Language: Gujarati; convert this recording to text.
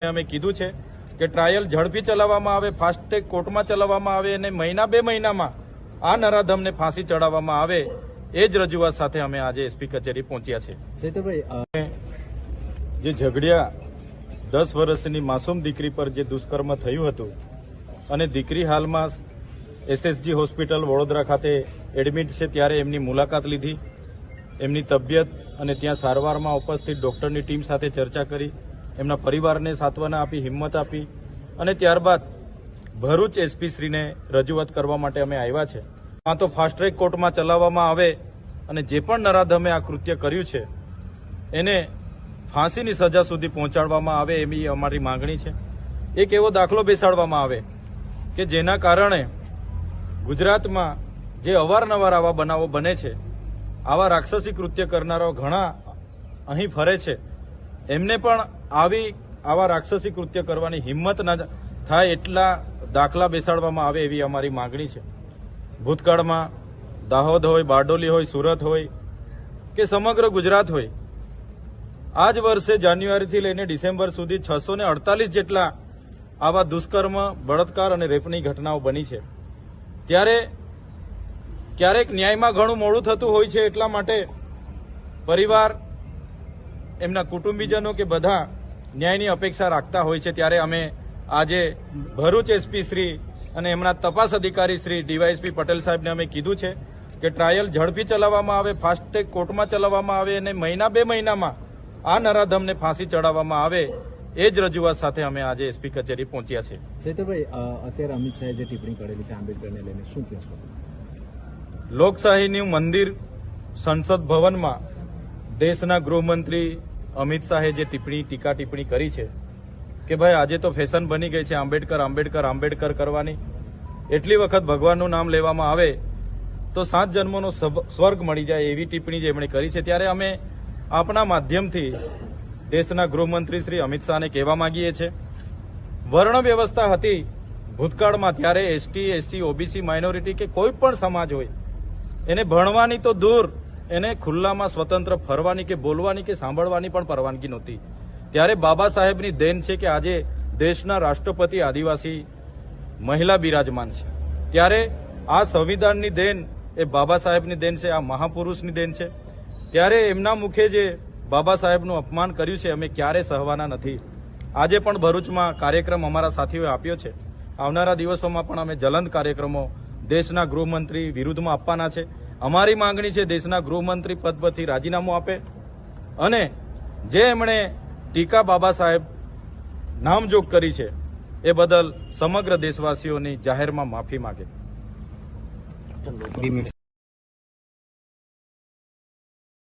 અમે કીધું છે કે ટ્રાયલ ઝડપી ચલાવવામાં આવે, ફાસ્ટ ટ્રેક કોર્ટમાં ચલાવવામાં આવે અને મહિના બે મહિનામાં આ નરાધમને ફાંસી ચડાવવામાં આવે, એ જ રજૂઆત સાથે અમે આજે એસપી કચેરી પહોંચ્યા છે. જે ઝઘડિયા 10 વર્ષની માસૂમ દીકરી પર જે દુષ્કર્મ થયું હતું અને દીકરી હાલમાં એસએસજી હોસ્પિટલ વડોદરા ખાતે એડમિટ છે, ત્યારે એમની મુલાકાત લીધી, એમની તબિયત અને ત્યાં સારવારમાં ઉપસ્થિત ડોક્ટરની ટીમ સાથે ચર્ચા કરી, એમના પરિવારને સાંત્વના આપી, હિંમત આપી અને ત્યારબાદ ભરૂચ એસપી શ્રીને રજૂઆત કરવા માટે અમે આવ્યા છે. આ તો ફાસ્ટ ટ્રેક કોર્ટમાં ચલાવવામાં આવે અને જે પણ નરાધમે આ કૃત્ય કર્યું છે એને ફાંસીની સજા સુધી પહોંચાડવામાં આવે, એવી અમારી માંગણી છે. એક એવો દાખલો બેસાડવામાં આવે કે જેના કારણે ગુજરાતમાં જે અવારનવાર આવા બનાવો બને છે, આવા રાક્ષસી કૃત્ય કરનારાઓ ઘણા અહીં ફરે છે, એમને પણ આવા રાક્ષસી કૃત્ય કરવાની હિંમત ન થાય એટલા દાખલા બેસાડવામાં આવે, એવી અમારી માંગણી છે. ભૂતકાળમાં દાહોદ હોય, બારડોલી હોય, સુરત હોય કે સમગ્ર ગુજરાત હોય, આ જ વર્ષે જાન્યુઆરીથી લઈને ડિસેમ્બર સુધી 648 જેટલા આવા દુષ્કર્મ, બળાત્કાર અને રેપની ઘટનાઓ બની છે. ત્યારે ક્યારેક ન્યાયમાં ઘણું મોડું થતું હોય છે, એટલા માટે પરિવાર, એમના કુટુંબીજનો કે બધા ન્યાયની અપેક્ષા રાખતા હોય છે. ત્યારે અમે આજે ભરૂચ એસપી શ્રી અને એમના તપાસ અધિકારી શ્રી ડીવાયએસપી પટેલ સાહેબને અમે કીધું છે કે ટ્રાયલ ઝડપી ચલાવવામાં આવે, ફાસ્ટ ટ્રેક કોર્ટમાં ચલાવવામાં આવે અને મહિના બે મહિનામાં આ નરાધમને ફાંસી ચડાવવામાં આવે, એ જ રજૂઆત સાથે અમે આજે એસપી કચેરી પહોંચ્યા છે. ચૈતરભાઈ, અત્યારે અમિત શાહે જે ટિપ્પણી કરેલી છે આંબેડકરને લઈને, શું કહેશો? લોકશાહીનું મંદિર સંસદ ભવનમાં દેશના ગૃહમંત્રી અમિત શાહે જે ટીકા ટિપ્પણી કરી છે કે ભાઈ આજે તો ફેશન બની ગઈ છે આંબેડકર આંબેડકર આંબેડકર કરવાની, એટલી વખત ભગવાનનું નામ લેવામાં આવે તો 7 જન્મોનો સ્વર્ગ મળી જાય, એવી ટિપ્પણી જે એમણે કરી છે. ત્યારે અમે આપણા માધ્યમથી દેશના ગૃહમંત્રી શ્રી અમિત શાહને કહેવા માંગીએ છીએ, વર્ણ વ્યવસ્થા હતી ભૂતકાળમાં, ત્યારે એસટી, એસસી, ઓબીસી, માઇનોરિટી કે કોઈ પણ સમાજ હોય એને ભણવાની તો દૂર, એને ખુલ્લામાં સ્વતંત્ર ફરવાની કે બોલવાની કે સાંભળવાની પણ પરવાનગી નહોતી. ત્યારે બાબા સાહેબની દેન છે કે આજે દેશના રાષ્ટ્રપતિ આદિવાસી મહિલા બિરાજમાન છે. ત્યારે આ સંવિધાનની દેન એ બાબા સાહેબની દેન છે, આ મહાપુરુષની દેન છે. ત્યારે એમના મુખે જે બાબા સાહેબનું અપમાન કર્યું છે, અમે ક્યારે સહવાના નથી. આજે પણ ભરૂચમાં કાર્યક્રમ અમારા સાથીઓએ આપ્યો છે. આવનારા દિવસોમાં પણ અમે જ્વલંત કાર્યક્રમો દેશના ગૃહમંત્રી વિરુદ્ધમાં આપવાના છે. અમારી માંગણી છે દેશના ગૃહમંત્રી પદ પરથી રાજીનામું આપે અને જે એમણે ટીકા બાબા સાહેબ નામજોગ કરી છે એ બદલ સમગ્ર દેશવાસીઓની જાહેરમાં માફી માંગે.